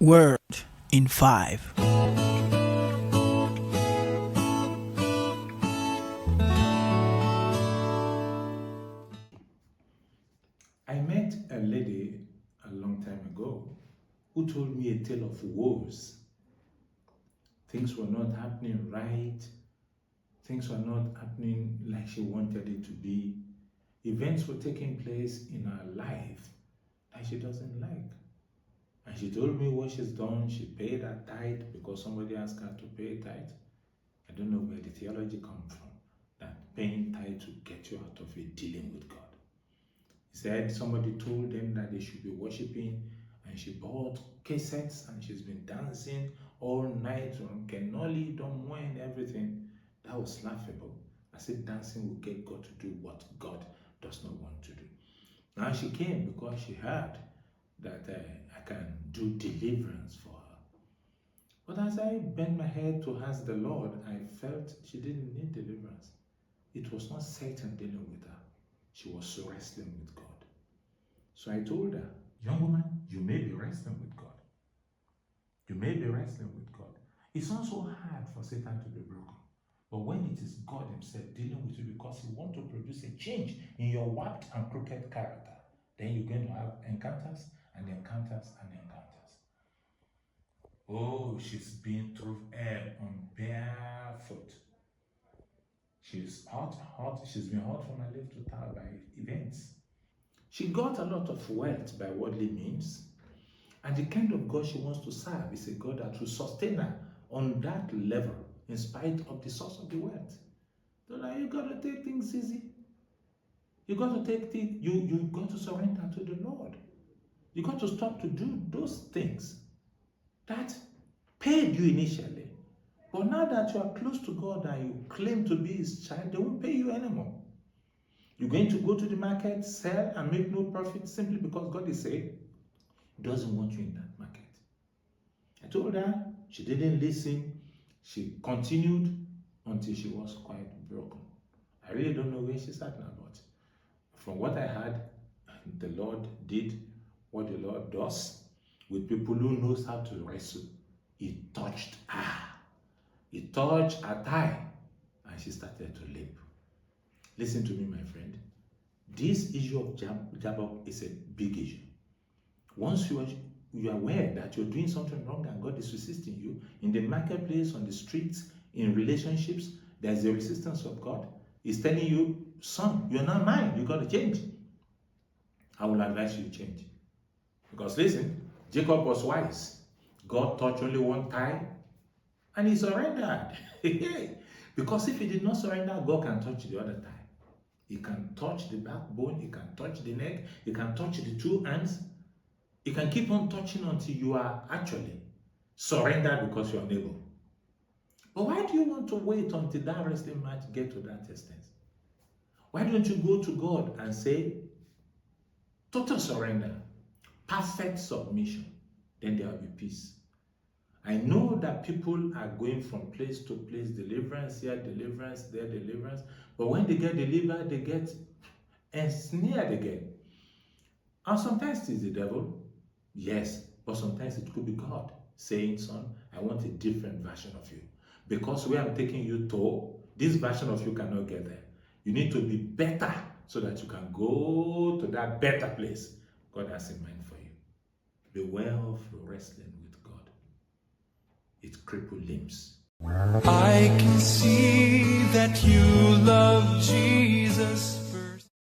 Word in 5. I met a lady a long time ago who told me a tale of woes. Things were not happening right. Things were not happening like she wanted it to be. Events were taking place in her life that she doesn't like. And she told me what she's done. She paid her tithe because somebody asked her to pay tithe. I don't know where the theology comes from, that paying tithe to get you out of it, dealing with God. He said somebody told them that they should be worshiping, and she bought cassettes and she's been dancing all night on Kenoli, Don Moen, everything. That was laughable. I said dancing will get God to do what God does not want to do. Now she came because she heard that I can do deliverance for her. But as I bent my head to ask the Lord, I felt she didn't need deliverance. It was not Satan dealing with her. She was wrestling with God. So I told her, young woman, you may be wrestling with God. You may be wrestling with God. It's not so hard for Satan to be broken. But when it is God himself dealing with you because he wants to produce a change in your warped and crooked character, then you're going to have encounters and encounters and encounters. Oh, she's been through hell on barefoot. She's hot. She's been hot from her left to toe by events. She got a lot of wealth by worldly means. And the kind of God she wants to serve is a God that will sustain her on that level in spite of the source of the wealth. So now you got to take things easy. You got to take things, you got to surrender to the Lord. You got to stop to do those things that paid you initially. But now that you are close to God and you claim to be his child, they won't pay you anymore. You're going to go to the market, sell, and make no profit simply because God is saying he doesn't want you in that market. I told her, she didn't listen. She continued until she was quite broken. I really don't know where she's at now, but from what I heard, the Lord did what the Lord does with people who knows how to wrestle. He touched her. He touched her thigh, and she started to limp. Listen to me, my friend. This issue of Jabok is a big issue. Once you are aware that you're doing something wrong and God is resisting you, in the marketplace, on the streets, in relationships, there's a resistance of God. He's telling you, son, you're not mine. You got to change. I will advise you to change. Because listen, Jacob was wise. God touched only one thigh, and he surrendered. Because if he did not surrender, God can touch the other thigh. He can touch the backbone, he can touch the neck, he can touch the two hands. He can keep on touching until you are actually surrendered because you are unable. But why do you want to wait until that wrestling match get to that extent? Why don't you go to God and say, total surrender, perfect submission, then there will be peace. I know that people are going from place to place, deliverance here, deliverance there, deliverance. But when they get delivered, they get ensnared again. And sometimes it's the devil, yes, but sometimes it could be God saying, son, I want a different version of you. Because where I'm taking you to, this version of you cannot get there. You need to be better so that you can go to that better place God has in mind for you. Beware of wrestling with God. It cripples limbs. I can see that you love Jesus.